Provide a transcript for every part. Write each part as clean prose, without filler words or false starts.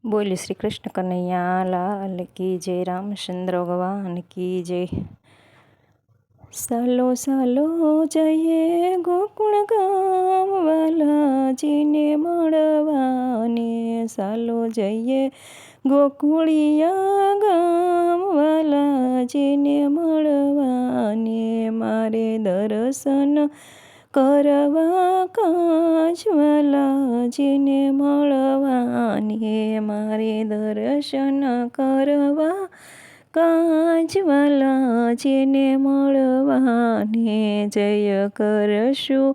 बोलिए श्री कृष्ण कन्हैया लाल की जय, रामचंद्र भगवान की जय। सालो सालो जઈએ गोकुळ गाम वालाजीने મળવાને, સાલો જઈએ ગોકુળિયા ગામ વાલાજીને મળવાને, મારે દર્શન કરવા કાજ વાલાજીને મળવાને, મારે દર્શન કરવા કાજ વાલાજીને મળવાને, જય કરશું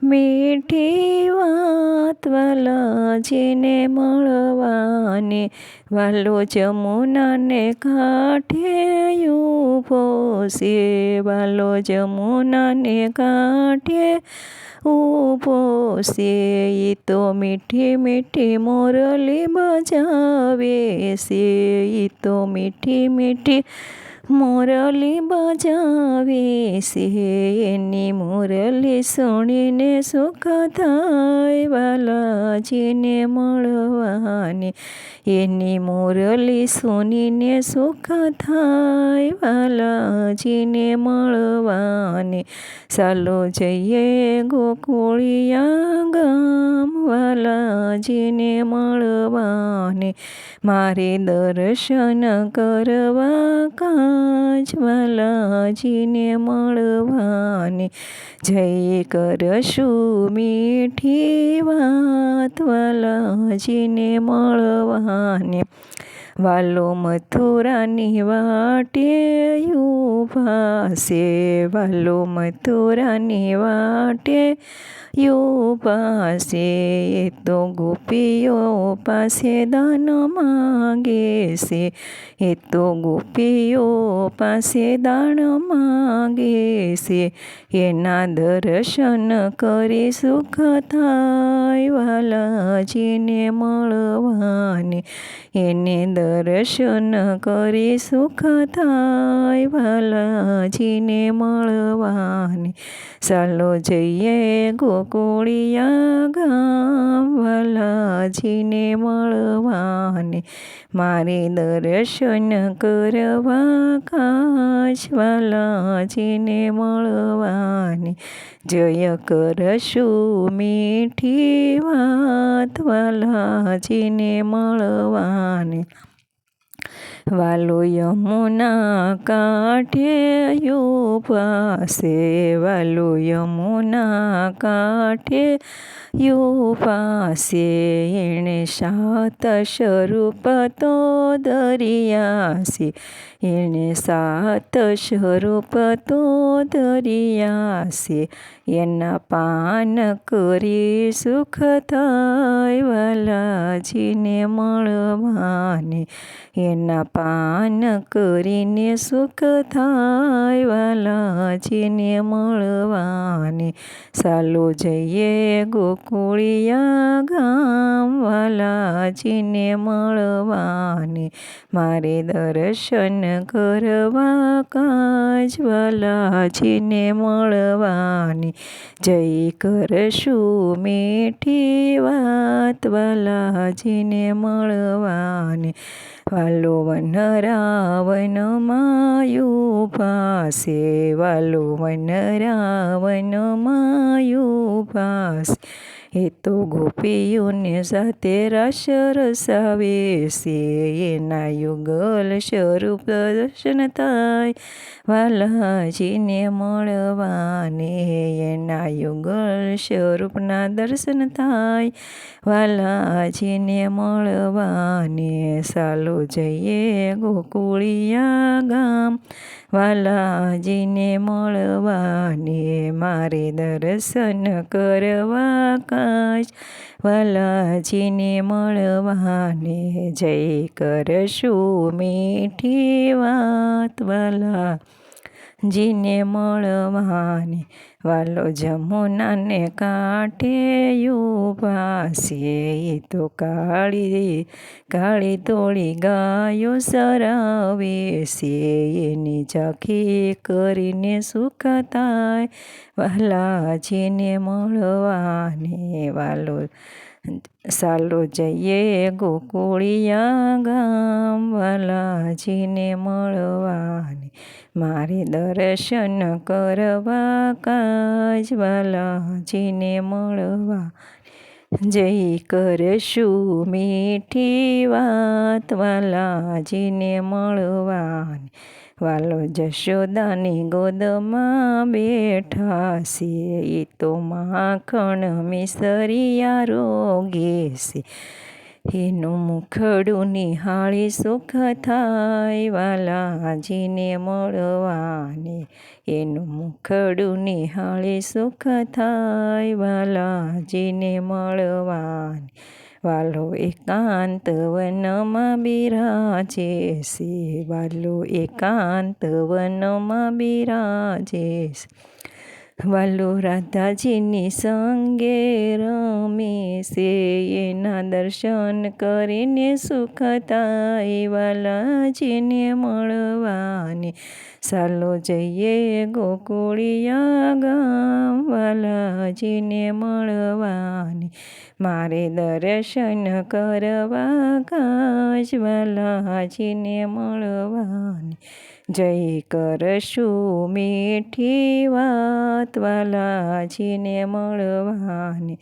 મીઠી વાત વાલાજીને મળવાને, વાલો જમુનાને કાંઠે ઊભો છે, વાલો જમુનાને કાંઠે ઊભો છે, ઈ તો મીઠી મીઠી મોરલી બજાવે છે, ઈ તો મીઠી મીઠી મોરલી બજાવે છે, એની મોરલી સુણીને સુખ થાય વાલાજીને મળવાને, એની મોરલી સુનીને સુખ થાય વાલાજીને મળવાને, ચાલો જઈએ ગોકુળિયા ગામ વાલાજીને મળવાને, મારે દર્શન કરવા કાજ વાલાજીને મળવાને, જય કરશું મીઠી વાત વાલાજીને મળવાને, વાલો મથુરાની વાટે ઊભા છે, વાલો મથુરાની વાટે ઊભા છે, એ તો ગોપીઓ પાસે દાન માંગે છે, એ તો ગોપીઓ પાસે દાન માંગે છે, એના દર્શન કરી સુખ થાય વાલાજીને મળવાને, એને દર્શન કરી સુખ થાય વાલાજીને મળવાને, ચાલો જઈએ ગોકુળિયા ગામ વાલાજીને મળવાને, મારે દર્શન કરવા કાજ વાલાજીને મળવાને, જય કરશું મીઠી વાત વાલાજીને મળવાને, વાલો યમુના કાંઠે ઊભા છે, વાલો યમુના કાંઠે ઊભા છે, એણે સાત સ્વરૂપ તો ધર્યા છે, એણે સાત સ્વરૂપ તો ધર્યા છે, એના પાન કરી સુખ થાય વાલાજીને મળવાને, એના પાન કરીને સુખ થાય વાલાજીને મળવાને, ચાલો જઈએ ગોકુળિયા ગામ વાલાજીને મળવાને, મારે દર્શન કરવા કાજ વાલાજીને મળવાને, જય કરશું મીઠી વાત વાલાજીને મળવાને, વાલો વન રાવનમાં ઊભા છે, વાલો વન રાવનમાં ઊભા છે, એ તો ગોપીઓને સાથે રાસ રસાવે છે, એના યુગલ સ્વરૂપ દર્શન થાય વાલાજીને મળવાને, એના યુગલ સ્વરૂપના દર્શન થાય વાલાજીને મળવાને, ચાલો જઈએ ગોકુળિયા ગામ વાલાજીને મળવાને, મારે દર્શન કરવા કાજ વાલાજીને મળવાને, જય કરશું મીઠી વાત વાલાજીને મળવાને, વાલો જમુનાને કાંઠે ઊભા છે, એ તો કાળી કાળી ધોળી ગાયો ચરાવે છે, એની ઝાંખી કરીને સુખ થાય વાલાજીને મળવાને, વાલો ચાલો જઈએ ગોકુળિયા ગામ, વાલાજીને મળવાને મારે દર્શન કરવા કાજ, વાલાજીને મળવા જય કરશું મીઠી વાત, વાલાજીને મળવાને વાલો જશોદાની ગોદમાં બેઠા છે, એ તો માખણ મિસરિયા રોગે છે, એનું મુખડું નિહાળી સુખ થાય, વાલાજીને મળવાને એનું મુખડું નિહાળી સુખ થાય, વાલાજીને મળવાને વાલો એકાંત વનમાં બિરાજે છે, વાલો એકાંત વનમાં બિરાજે છે, વાલો રાધાજીની સંગે રમે છે, એના દર્શન કરીને સુખ થાય, વાલાજીને મળવાને ચાલો જઈએ ગોકુળિયા ગામ, વાલાજીને મળવાને મારે દર્શન કરવા કાજ, વાલાજીને મળવાને જય કરશું મીઠી વાત, વાલાજીને મળવાને.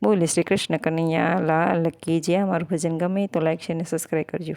બોલે શ્રી કૃષ્ણ કનૈયા લાલ કી જય. અમારું ભજન ગમે તો લાઈક શેર અને સબસ્ક્રાઈબ કરજો.